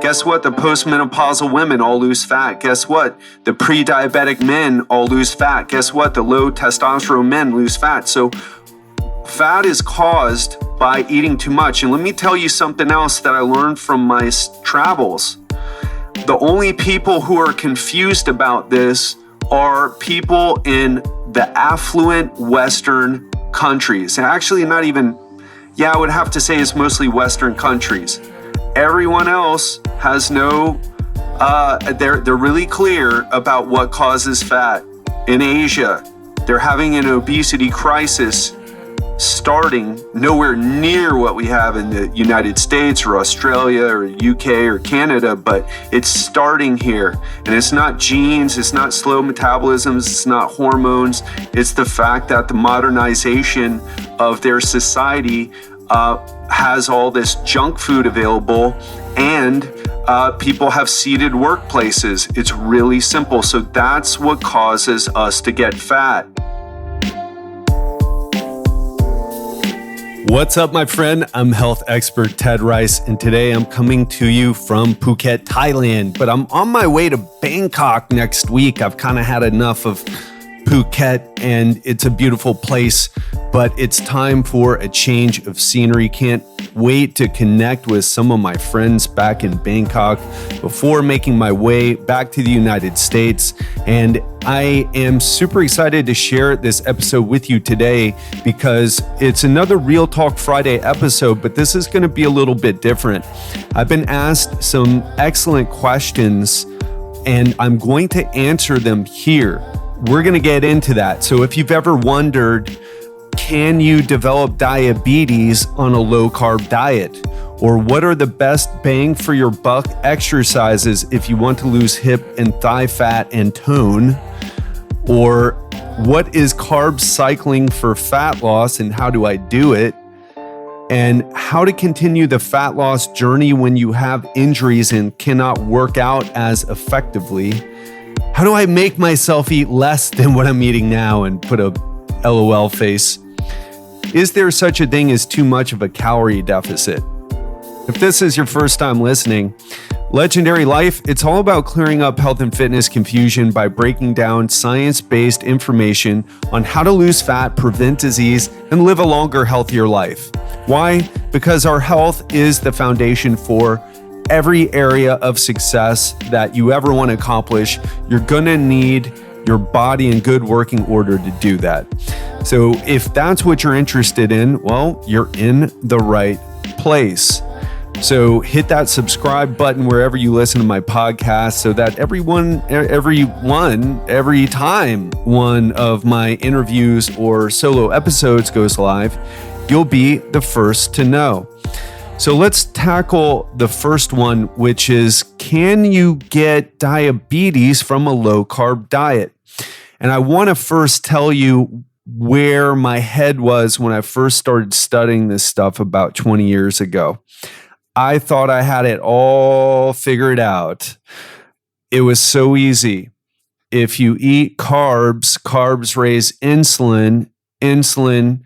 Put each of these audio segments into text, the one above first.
Guess what? The postmenopausal women all lose fat. Guess what? The pre-diabetic men all lose fat. Guess what? The low testosterone men lose fat. So fat is caused by eating too much. And let me tell you something else that I learned from my travels. The only people who are confused about this are people in the affluent Western countries. And actually not even, I would have to say it's mostly Western countries. Everyone else has no, they're really clear about what causes fat. In Asia, they're having an obesity crisis starting nowhere near what we have in the United States or Australia or UK or Canada, but it's starting here. And it's not genes, it's not slow metabolisms, it's not hormones. It's the fact that the modernization of their society has all this junk food available, and people have seated workplaces. It's really simple. So that's what causes us to get fat. What's up, my friend? I'm health expert Ted Rice, and today I'm coming to you from Phuket, Thailand. But I'm on my way to Bangkok next week. I've kind of had enough of Phuket, and it's a beautiful place, but it's time for a change of scenery. Can't wait to connect with some of my friends back in Bangkok before making my way back to the United States. And I am super excited to share this episode with you today because it's another Real Talk Friday episode, but this is going to be a little bit different. I've been asked some excellent questions, and I'm going to answer them here. We're going to get into that. So if you've ever wondered, can you develop diabetes on a low-carb diet? Or what are the best bang for your buck exercises if you want to lose hip and thigh fat and tone? Or what is carb cycling for fat loss and how do I do it? And how to continue the fat loss journey when you have injuries and cannot work out as effectively. How do I make myself eat less than what I'm eating now and put a LOL face? Is there such a thing as too much of a calorie deficit? If this is your first time listening, Legendary Life, it's all about clearing up health and fitness confusion by breaking down science-based information on how to lose fat, prevent disease, and live a longer, healthier life. Why? Because our health is the foundation for every area of success that you ever want to accomplish. You're going to need your body in good working order to do that. So if that's what you're interested in, well, you're in the right place. So hit that subscribe button wherever you listen to my podcast so that every time one of my interviews or solo episodes goes live, you'll be the first to know. So let's tackle the first one, which is, can you get diabetes from a low-carb diet? And I want to first tell you where my head was when I first started studying this stuff about 20 years ago. I thought I had it all figured out. It was so easy. If you eat carbs raise insulin. Insulin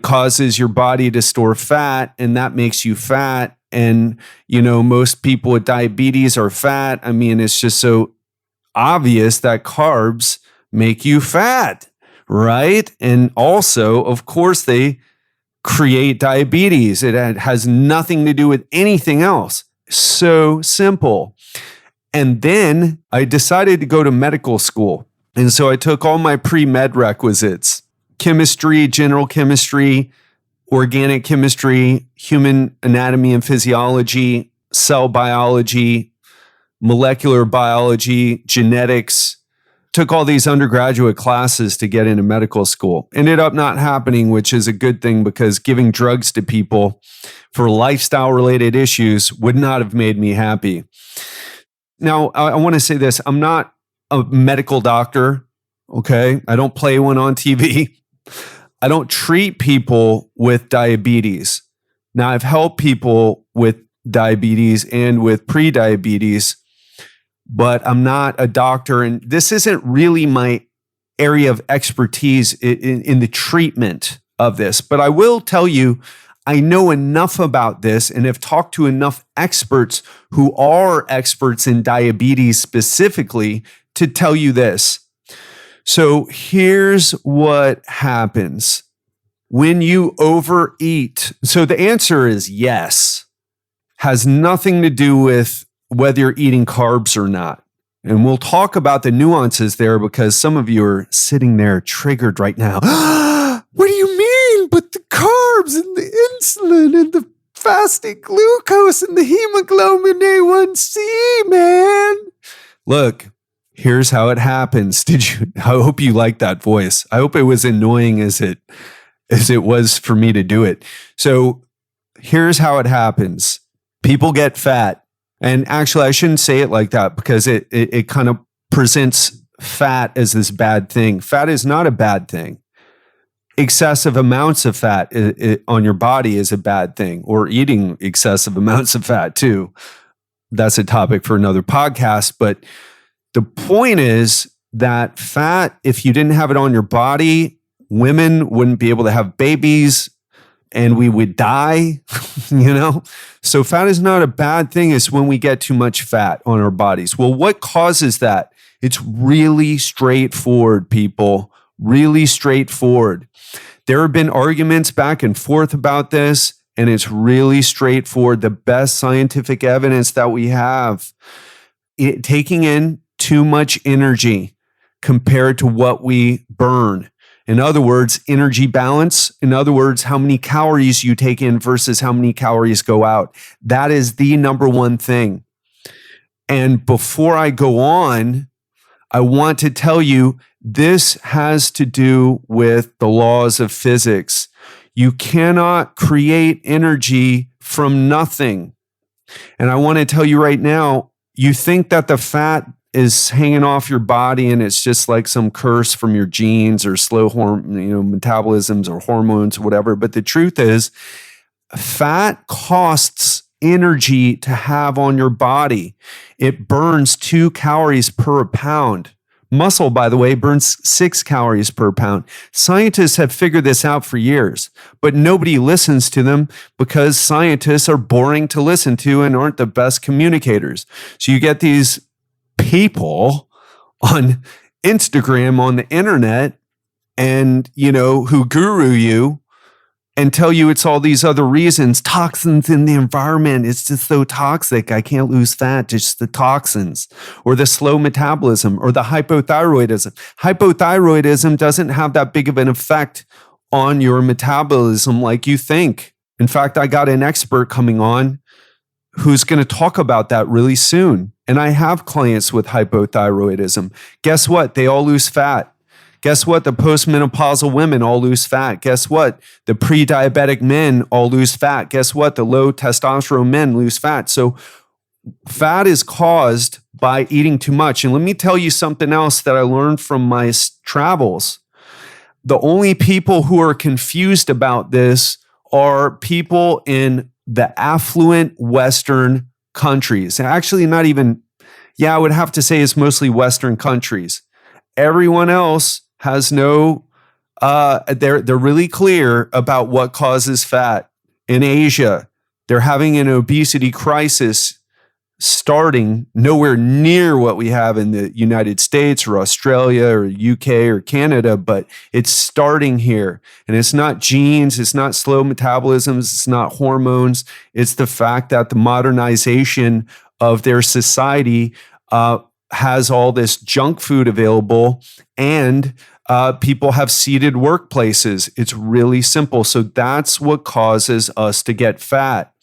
causes your body to store fat, and that makes you fat. And, most people with diabetes are fat. I mean, it's just so obvious that carbs make you fat, right? And also, of course, they create diabetes. It has nothing to do with anything else. So simple. And then I decided to go to medical school. And so I took all my pre-med requisites: chemistry, general chemistry, organic chemistry, human anatomy and physiology, cell biology, molecular biology, genetics. Took all these undergraduate classes to get into medical school. Ended up not happening, which is a good thing because giving drugs to people for lifestyle-related issues would not have made me happy. Now, I want to say this. I'm not a medical doctor, okay? I don't play one on TV. I don't treat people with diabetes. Now, I've helped people with diabetes and with pre-diabetes, but I'm not a doctor, and this isn't really my area of expertise in the treatment of this. But I will tell you, I know enough about this and have talked to enough experts who are experts in diabetes specifically to tell you this. So here's what happens when you overeat. So the answer is yes. Has nothing to do with whether you're eating carbs or not. And we'll talk about the nuances there because some of you are sitting there triggered right now. What do you mean? But the carbs and the insulin and the fasting glucose and the hemoglobin A1C, man. Look, here's how it happens. I hope you like that voice. I hope it was annoying as it was for me to do it. So here's how it happens. People get fat. And actually, I shouldn't say it like that because it kind of presents fat as this bad thing. Fat is not a bad thing. Excessive amounts of fat on your body is a bad thing, or eating excessive amounts of fat too. That's a topic for another podcast. But the point is that fat, if you didn't have it on your body, women wouldn't be able to have babies and we would die, So fat is not a bad thing. It's when we get too much fat on our bodies. Well, what causes that? It's really straightforward, people. Really straightforward. There have been arguments back and forth about this, and it's really straightforward. The best scientific evidence that we have, taking in too much energy compared to what we burn. In other words, energy balance. In other words, how many calories you take in versus how many calories go out. That is the number one thing. And before I go on, I want to tell you, this has to do with the laws of physics. You cannot create energy from nothing. And I want to tell you right now, you think that the fat is hanging off your body and it's just like some curse from your genes or slow metabolisms or hormones or whatever. But the truth is, fat costs energy to have on your body. It burns 2 calories per pound. Muscle, by the way, burns 6 calories per pound. Scientists have figured this out for years, but nobody listens to them because scientists are boring to listen to and aren't the best communicators. So you get these people on Instagram, on the internet, and, who guru you and tell you it's all these other reasons. Toxins in the environment. It's just so toxic. I can't lose fat. Just the toxins or the slow metabolism or the hypothyroidism. Hypothyroidism doesn't have that big of an effect on your metabolism like you think. In fact, I got an expert coming on who's going to talk about that really soon. And I have clients with hypothyroidism. Guess what? They all lose fat. Guess what? The postmenopausal women all lose fat. Guess what? The pre-diabetic men all lose fat. Guess what? The low testosterone men lose fat. So fat is caused by eating too much. And let me tell you something else that I learned from my travels. The only people who are confused about this are people in the affluent Western countries. Actually, not even, I would have to say it's mostly Western countries. Everyone else has no, they're really clear about what causes fat. In Asia, they're having an obesity crisis starting nowhere near what we have in the United States or Australia or UK or Canada, but it's starting here. And it's not genes, it's not slow metabolisms, it's not hormones. It's the fact that the modernization of their society has all this junk food available, and people have seated workplaces. It's really simple. So that's what causes us to get fat.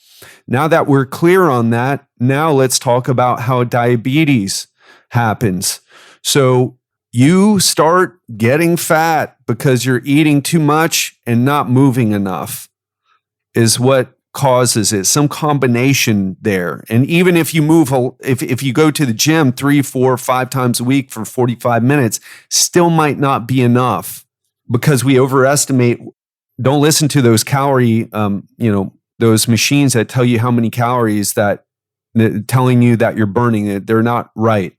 Now that we're clear on that, now let's talk about how diabetes happens. So you start getting fat because you're eating too much and not moving enough is what causes it. Some combination there. And even if you if you go to the gym 3, 4, 5 times a week for 45 minutes, still might not be enough because we overestimate. Don't listen to those calorie, those machines that tell you how many calories telling you that you're burning it. They're not right.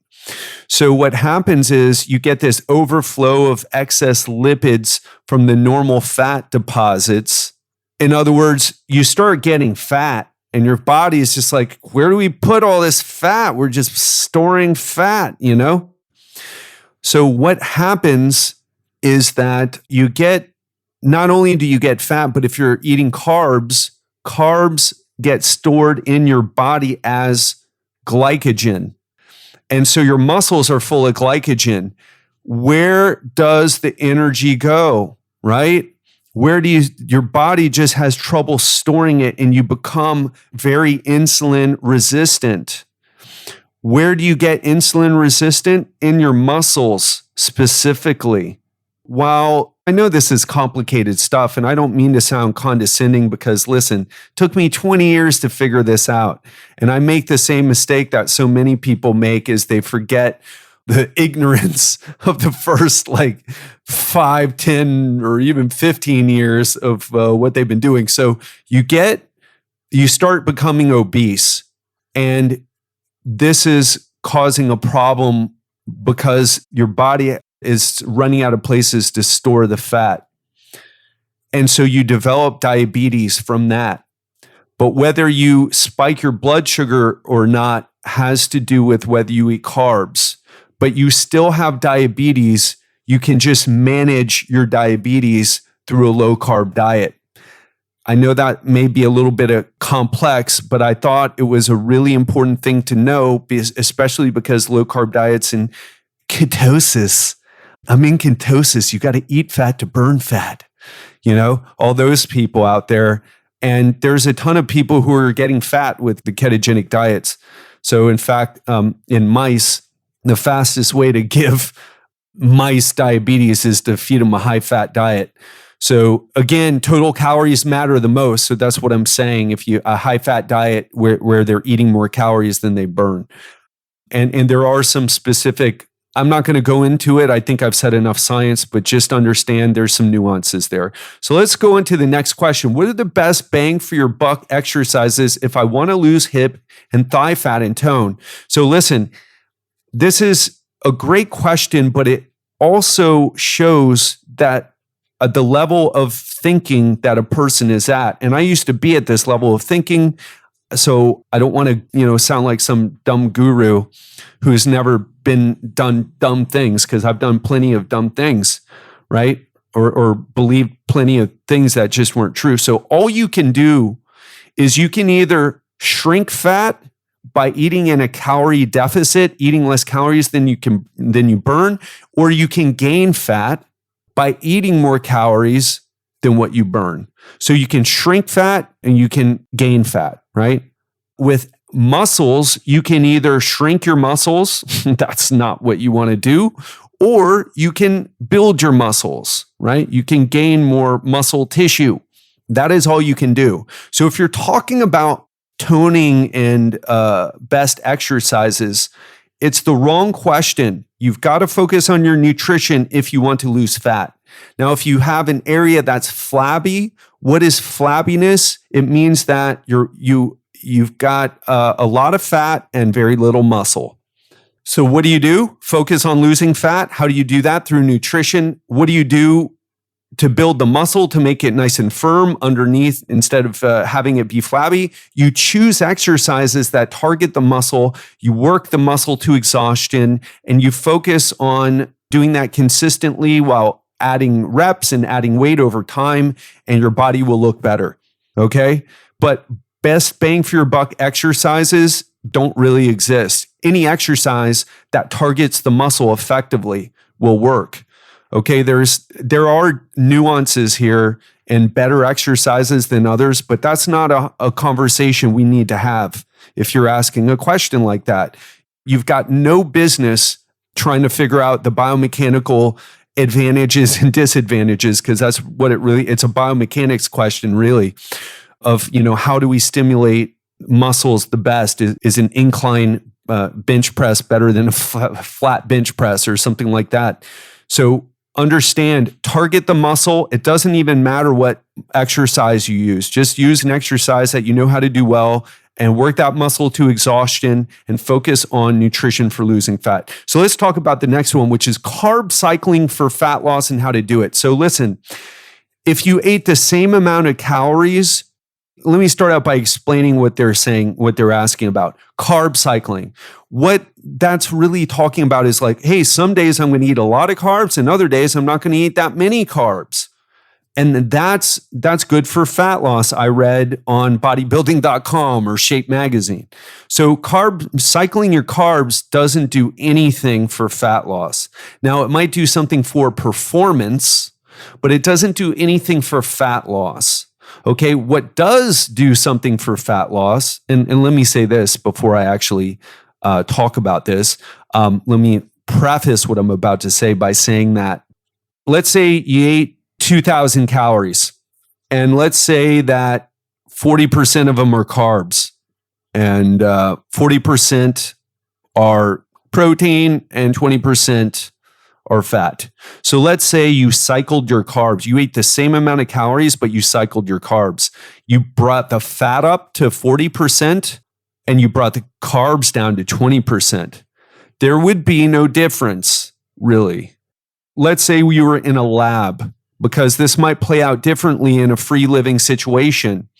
So what happens is you get this overflow of excess lipids from the normal fat deposits In other words, you start getting fat and your body is just like, where do we put all this fat? We're just storing fat, you know? So what happens is that you get, not only do you get fat, but if you're eating carbs, carbs get stored in your body as glycogen. And so your muscles are full of glycogen. Where does the energy go, right? Your body just has trouble storing it and you become very insulin resistant. Where do you get insulin resistant? In your muscles specifically. While I know this is complicated stuff, and I don't mean to sound condescending because, listen, it took me 20 years to figure this out. And I make the same mistake that so many people make is they forget the ignorance of the first 5, 10, or even 15 years of what they've been doing. So you start becoming obese, and this is causing a problem because your body is running out of places to store the fat. And so you develop diabetes from that. But whether you spike your blood sugar or not has to do with whether you eat carbs. But you still have diabetes. You can just manage your diabetes through a low carb diet. I know that may be a little bit complex, but I thought it was a really important thing to know, especially because low carb diets and ketosis. I'm in ketosis. You got to eat fat to burn fat. You know, all those people out there. And there's a ton of people who are getting fat with the ketogenic diets. So in fact, in mice, the fastest way to give mice diabetes is to feed them a high fat diet. So again, total calories matter the most. So that's what I'm saying. If a high fat diet where they're eating more calories than they burn. And there are some specific, I'm not going to go into it. I think I've said enough science, but just understand there's some nuances there. So let's go into the next question. What are the best bang for your buck exercises if I want to lose hip and thigh fat and tone? So listen, this is a great question, but it also shows that the level of thinking that a person is at. And I used to be at this level of thinking. So I don't want to, sound like some dumb guru who's never done dumb things, because I've done plenty of dumb things, right? Or believed plenty of things that just weren't true. So all you can do is you can either shrink fat by eating in a calorie deficit, eating less calories than you burn, or you can gain fat by eating more calories than what you burn. So you can shrink fat and you can gain fat, right? With muscles, you can either shrink your muscles, that's not what you want to do, or you can build your muscles, right? You can gain more muscle tissue. That is all you can do. So if you're talking about toning and best exercises, it's the wrong question. You've got to focus on your nutrition if you want to lose fat. Now, if you have an area that's flabby, what is flabbiness? It means that you've got a lot of fat and very little muscle. So what do? Focus on losing fat. How do you do that? Through nutrition. What do you do to build the muscle, to make it nice and firm underneath instead of having it be flabby? You choose exercises that target the muscle. You work the muscle to exhaustion, and you focus on doing that consistently while adding reps and adding weight over time, and your body will look better. Okay? But best bang for your buck exercises don't really exist. Any exercise that targets the muscle effectively will work. Okay, there are nuances here and better exercises than others, but that's not a conversation we need to have if you're asking a question like that. You've got no business trying to figure out the biomechanical advantages and disadvantages, because that's what it's a biomechanics question really of, how do we stimulate muscles the best? Is an incline bench press better than a flat bench press or something like that? So understand, target the muscle. It doesn't even matter what exercise you use. Just use an exercise that you know how to do well and work that muscle to exhaustion and focus on nutrition for losing fat. So let's talk about the next one, which is carb cycling for fat loss and how to do it. So listen, If you ate the same amount of calories, let me start out by explaining what they're saying, what they're asking about. Carb cycling. What that's really talking about is like, hey, some days I'm going to eat a lot of carbs and other days I'm not going to eat that many carbs. And that's good for fat loss. I read on bodybuilding.com or Shape Magazine. So cycling your carbs doesn't do anything for fat loss. Now, it might do something for performance, but it doesn't do anything for fat loss. Okay, what does do something for fat loss, and let me say this before I actually talk about this. Let me preface what I'm about to say by saying that, let's say you ate 2,000 calories, and let's say that 40% of them are carbs, and 40% are protein, and 20% are fat. So let's say you cycled your carbs. You ate the same amount of calories, but you cycled your carbs. You brought the fat up to 40% and you brought the carbs down to 20%. There would be no difference, really. Let's say we were in a lab, because this might play out differently in a free living situation.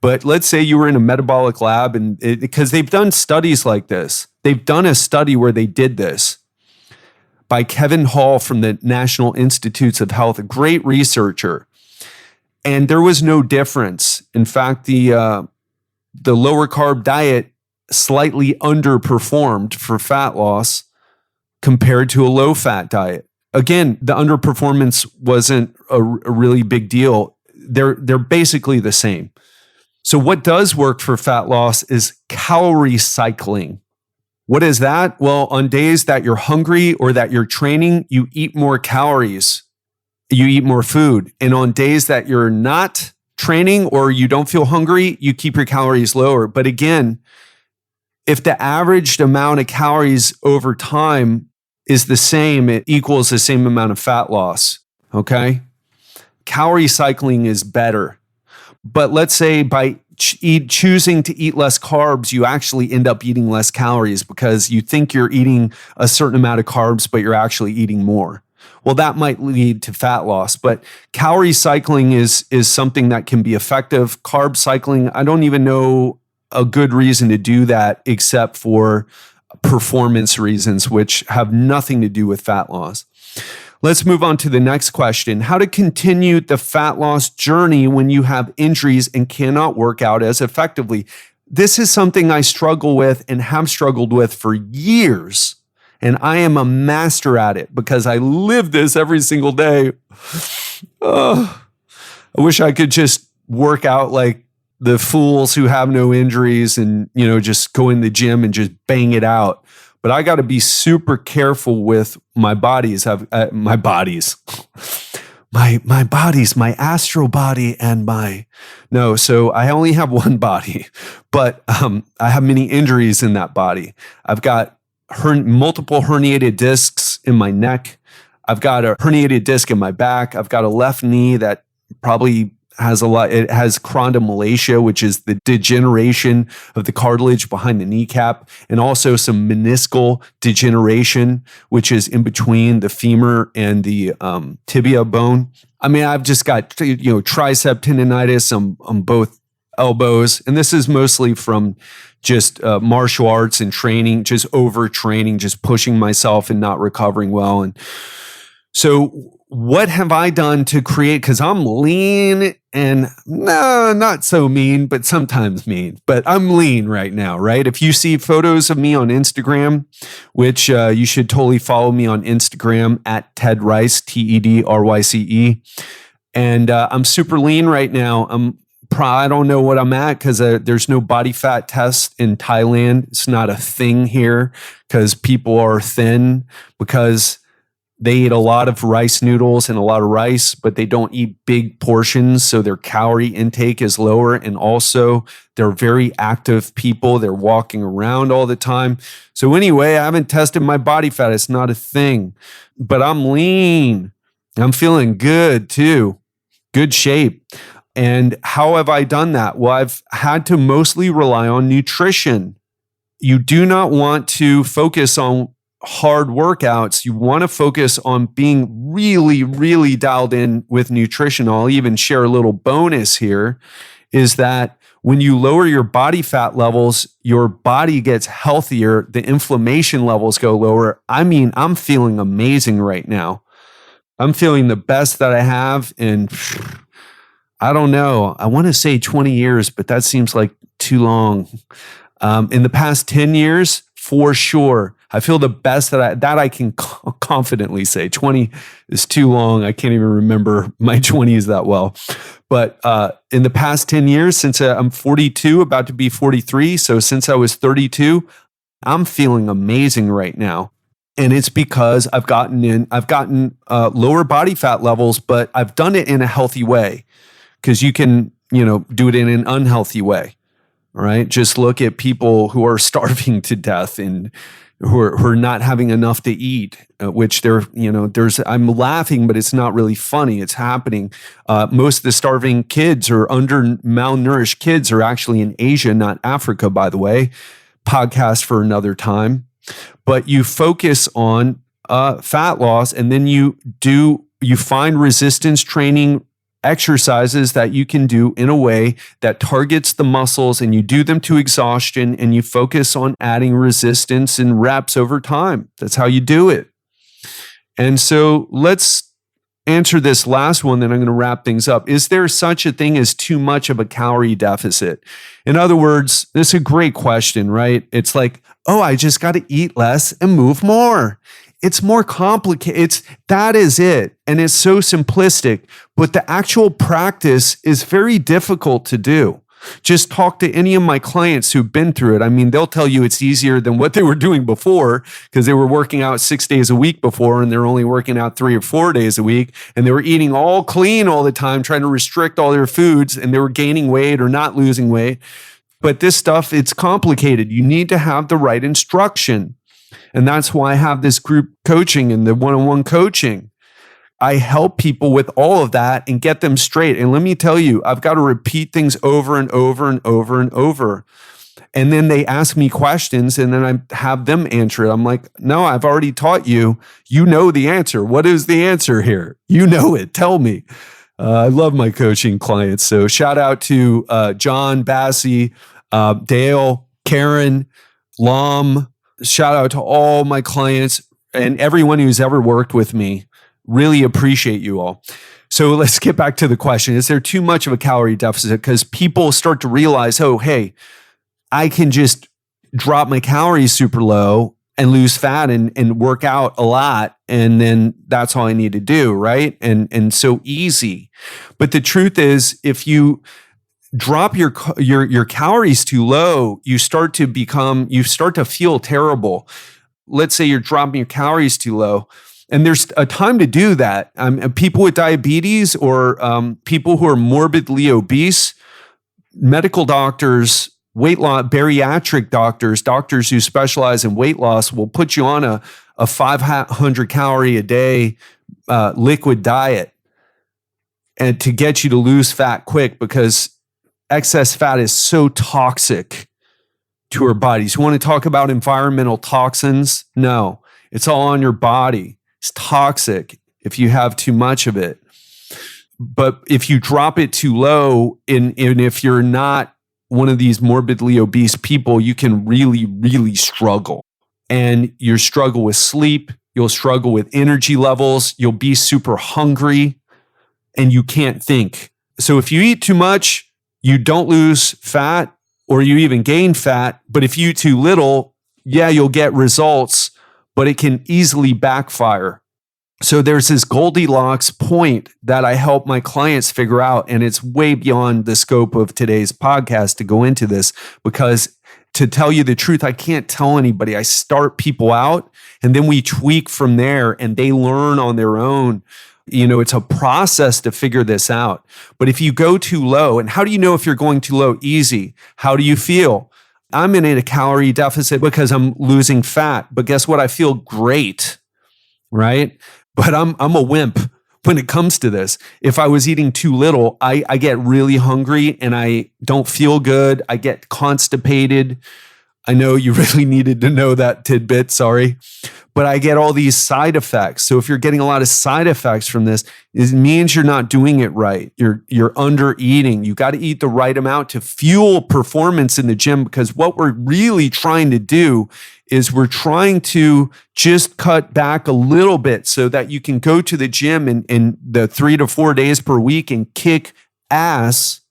But let's say you were in a metabolic lab, and because they've done studies like this. They've done a study where they did this by Kevin Hall from the National Institutes of Health, a great researcher. And there was no difference. In fact, the lower carb diet slightly underperformed for fat loss compared to a low fat diet. Again, the underperformance wasn't a really big deal. They're basically the same. So what does work for fat loss is calorie cycling. What is that? Well, on days that you're hungry or that you're training, you eat more calories, you eat more food. And on days that you're not training or you don't feel hungry, you keep your calories lower. But again, if the averaged amount of calories over time is the same, it equals the same amount of fat loss, okay? Calorie cycling is better. But let's say by choosing to eat less carbs, you actually end up eating less calories because you think you're eating a certain amount of carbs, but you're actually eating more. Well, that might lead to fat loss, but calorie cycling is something that can be effective. Carb cycling, I don't even know a good reason to do that except for performance reasons, which have nothing to do with fat loss. Let's move on to the next question. How to continue the fat loss journey when you have injuries and cannot work out as effectively. This is something I struggle with and have struggled with for years. And I am a master at it because I live this every single day. I wish I could just work out like the fools who have no injuries and, just go in the gym and just bang it out. But I got to be super careful with my bodies. My astral body and so I only have one body, but I have many injuries in that body. I've got multiple herniated discs in my neck. I've got a herniated disc in my back. I've got a left knee that probably has it has chondromalacia, which is the degeneration of the cartilage behind the kneecap, and also some meniscal degeneration, which is in between the femur and the tibia bone. I mean, I've just got, tricep tendonitis on both elbows. And this is mostly from just martial arts and training, just overtraining, just pushing myself and not recovering well. And so what have I done to create, because I'm lean and no, not so mean, but sometimes mean, but I'm lean right now, right? If you see photos of me on Instagram, which you should totally follow me on Instagram at Ted Ryce, TEDRYCE. And I'm super lean right now. I don't know what I'm at because there's no body fat test in Thailand. It's not a thing here because people are thin because they eat a lot of rice noodles and a lot of rice, but they don't eat big portions. So their calorie intake is lower. And also they're very active people. They're walking around all the time. So anyway, I haven't tested my body fat. It's not a thing, but I'm lean. I'm feeling good too. Good shape. And how have I done that? Well, I've had to mostly rely on nutrition. You do not want to focus on hard workouts, you want to focus on being really, really dialed in with nutrition. I'll even share a little bonus here is that when you lower your body fat levels, your body gets healthier, the inflammation levels go lower. I mean, I'm feeling amazing right now. I'm feeling the best that I have in, I don't know, I want to say 20 years, but that seems like too long. In the past 10 years, for sure, I feel the best that I can confidently say. 20 is too long. I can't even remember my 20s that well. But in the past 10 years, since I'm 42, about to be 43, so since I was 32, I'm feeling amazing right now. And it's because I've gotten lower body fat levels, but I've done it in a healthy way. Because you can, do it in an unhealthy way. All right. Just look at people who are starving to death and who are not having enough to eat, which I'm laughing, but it's not really funny. It's happening. Most of the starving kids or malnourished kids are actually in Asia, not Africa, by the way. Podcast for another time. But you focus on fat loss, and then you find resistance training exercises that you can do in a way that targets the muscles, and you do them to exhaustion, and you focus on adding resistance and reps over time. That's how you do it. And so let's answer this last one, then I'm going to wrap things up. Is there such a thing as too much of a calorie deficit? In other words, this is a great question, right? It's like, oh, I just got to eat less and move more. It's more complicated. That is it. And it's so simplistic, but the actual practice is very difficult to do. Just talk to any of my clients who've been through it. I mean, they'll tell you it's easier than what they were doing before because they were working out 6 days a week before, and they're only working out 3 or 4 days a week. And they were eating all clean all the time, trying to restrict all their foods, and they were gaining weight or not losing weight. But this stuff, it's complicated. You need to have the right instruction. And that's why I have this group coaching and the one-on-one coaching. I help people with all of that and get them straight. And let me tell you, I've got to repeat things over and over and over and over. And then they ask me questions, and then I have them answer it. I'm like, no, I've already taught you. You know the answer. What is the answer here? You know it. Tell me. I love my coaching clients. So shout out to John, Bassie, Dale, Karen, Lom. Shout out to all my clients and everyone who's ever worked with me. Really appreciate you all. So let's get back to the question. Is there too much of a calorie deficit? Because people start to realize, oh, hey, I can just drop my calories super low and lose fat and work out a lot. And then that's all I need to do, right? And so easy. But the truth is, if you drop your calories too low, you start to feel terrible. Let's say you're dropping your calories too low, and there's a time to do that. People with diabetes or people who are morbidly obese, medical doctors, weight loss, bariatric doctors who specialize in weight loss will put you on a 500 calorie a day liquid diet, and to get you to lose fat quick, because excess fat is so toxic to our bodies. You want to talk about environmental toxins? No, it's all on your body. It's toxic if you have too much of it. But if you drop it too low, and if you're not one of these morbidly obese people, you can really, really struggle. And you'll struggle with sleep. You'll struggle with energy levels. You'll be super hungry, and you can't think. So if you eat too much, you don't lose fat, or you even gain fat. But if you eat too little, yeah, you'll get results, but it can easily backfire. So there's this Goldilocks point that I help my clients figure out, and it's way beyond the scope of today's podcast to go into this, because to tell you the truth, I can't tell anybody. I start people out, and then we tweak from there, and they learn on their own. It's a process to figure this out. But if you go too low, and how do you know if you're going too low? Easy. How do you feel? I'm in a calorie deficit because I'm losing fat. But guess what? I feel great, right? But I'm a wimp when it comes to this. If I was eating too little, I get really hungry and I don't feel good. I get constipated. I know you really needed to know that tidbit, sorry. but I get all these side effects. So if you're getting a lot of side effects from this, it means you're not doing it right. You're under eating. You got to eat the right amount to fuel performance in the gym, because what we're really trying to do is we're trying to just cut back a little bit so that you can go to the gym in the 3 to 4 days per week and kick ass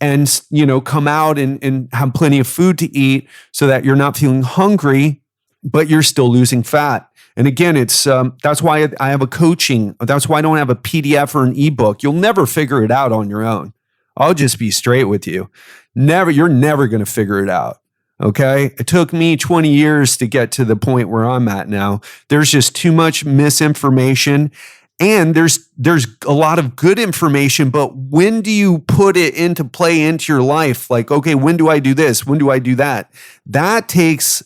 and, come out and have plenty of food to eat so that you're not feeling hungry, but you're still losing fat. And again, it's that's why I have a coaching. That's why I don't have a PDF or an ebook. You'll never figure it out on your own. I'll just be straight with you. You're never going to figure it out. Okay. It took me 20 years to get to the point where I'm at now. There's just too much misinformation. And there's a lot of good information, but when do you put it into play into your life? Like, okay, when do I do this? When do I do that? That takes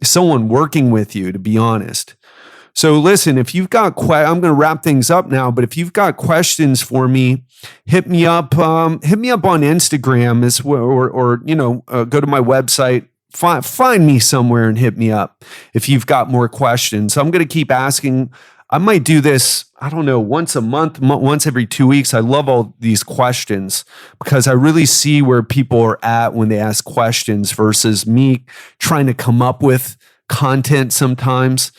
someone working with you, to be honest. So listen, if you've got, I'm going to wrap things up now, but if you've got questions for me, hit me up on Instagram or go to my website, find me somewhere and hit me up if you've got more questions. So I'm going to keep asking. I might do this, I don't know, once a month, once every 2 weeks. I love all these questions because I really see where people are at when they ask questions versus me trying to come up with content sometimes.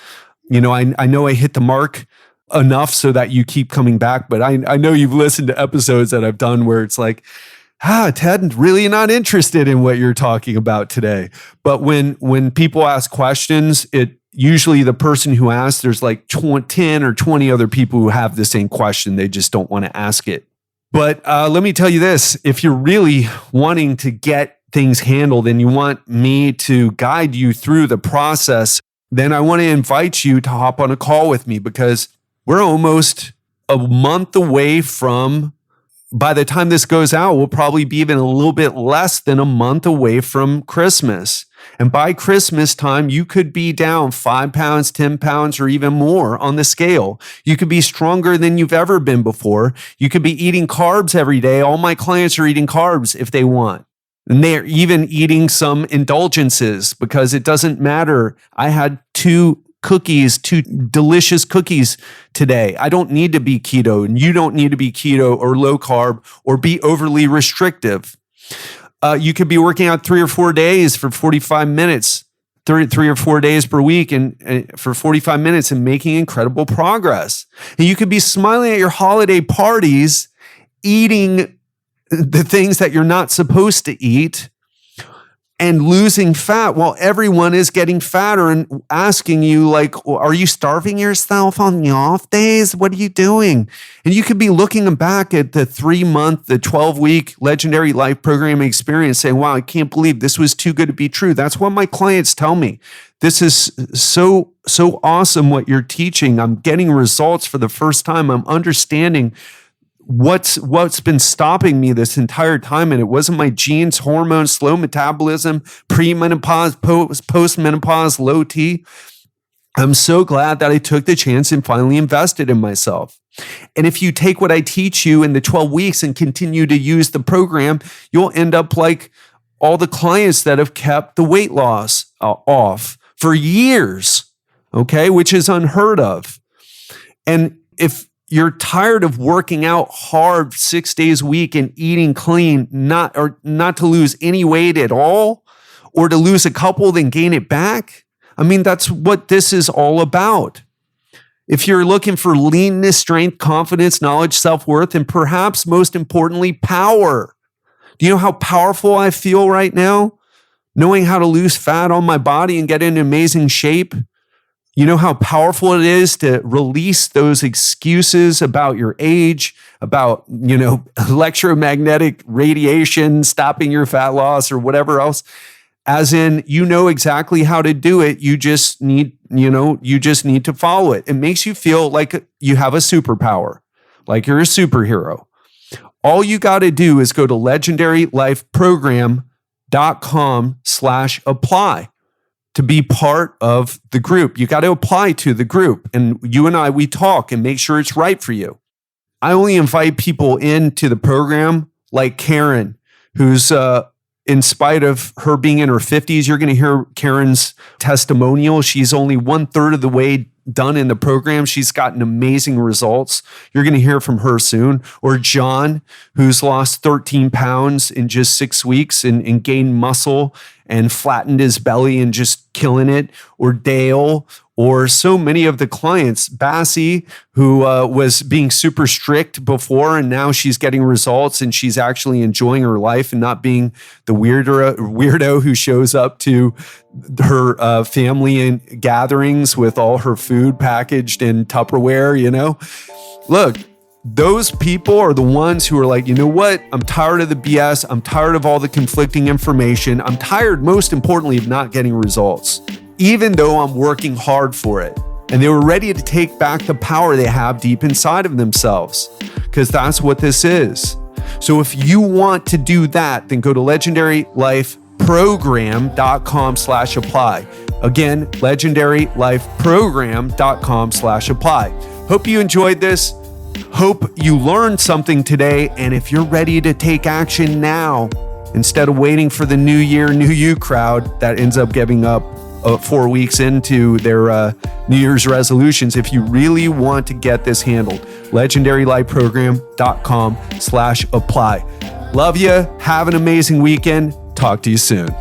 I know I hit the mark enough so that you keep coming back, but I know you've listened to episodes that I've done where it's like, Ted, really not interested in what you're talking about today. But when people ask questions, usually the person who asks, there's like 10 or 20 other people who have the same question. They just don't want to ask it. But let me tell you this, if you're really wanting to get things handled and you want me to guide you through the process, then I want to invite you to hop on a call with me, because we're almost a month away from, by the time this goes out, we'll probably be even a little bit less than a month away from Christmas. And by Christmas time, you could be down 5 pounds, 10 pounds, or even more on the scale. You could be stronger than you've ever been before. You could be eating carbs every day. All my clients are eating carbs if they want. And they're even eating some indulgences, because it doesn't matter. I had 2 delicious cookies today. I don't need to be keto, and you don't need to be keto or low carb or be overly restrictive. You could be working out 3 or 4 days for 45 minutes, 3 or 4 days per week and for 45 minutes and making incredible progress. And you could be smiling at your holiday parties, eating the things that you're not supposed to eat and losing fat while everyone is getting fatter and asking you, like, are you starving yourself on the off days? What are you doing? And you could be looking back at the 3-month, the 12-week Legendary Life Program experience saying, wow, I can't believe this was too good to be true. That's what my clients tell me. This is so awesome what you're teaching. I'm getting results for the first time. I'm understanding what's been stopping me this entire time. And it wasn't my genes, hormones, slow metabolism, pre-menopause, post-menopause, low T. I'm so glad that I took the chance and finally invested in myself. And if you take what I teach you in the 12 weeks and continue to use the program, you'll end up like all the clients that have kept the weight loss off for years, okay, which is unheard of. And if you're tired of working out hard 6 days a week and eating clean, not to lose any weight at all, or to lose a couple, then gain it back. I mean, that's what this is all about. If you're looking for leanness, strength, confidence, knowledge, self-worth, and perhaps most importantly, power. Do you know how powerful I feel right now? Knowing how to lose fat on my body and get in amazing shape. You know how powerful it is to release those excuses about your age, about, electromagnetic radiation stopping your fat loss or whatever else. As in, you know exactly how to do it. You just need to follow it. It makes you feel like you have a superpower, like you're a superhero. All you got to do is go to legendarylifeprogram.com/apply. to be part of the group. You got to apply to the group. And you and I, we talk and make sure it's right for you. I only invite people into the program like Karen, who's in spite of her being in her 50s. You're going to hear Karen's testimonial. She's only 1/3 of the way done in the program. She's gotten amazing results. You're going to hear from her soon. Or John, who's lost 13 pounds in just 6 weeks and gained muscle and flattened his belly and just killing it. Or Dale, or so many of the clients. Bassie, who was being super strict before, and now she's getting results and she's actually enjoying her life and not being the weirdo who shows up to her family and gatherings with all her food packaged in Tupperware, you know? Look, those people are the ones who are like, you know what? I'm tired of the BS. I'm tired of all the conflicting information. I'm tired, most importantly, of not getting results, even though I'm working hard for it. And they were ready to take back the power they have deep inside of themselves, because that's what this is. So if you want to do that, then go to legendarylifeprogram.com/apply. Again, legendarylifeprogram.com/apply. Hope you enjoyed this. Hope you learned something today. And if you're ready to take action now, instead of waiting for the New Year, New You crowd that ends up giving up 4 weeks into their New Year's resolutions, if you really want to get this handled, legendarylifeprogram.com/apply. Love you. Have an amazing weekend. Talk to you soon.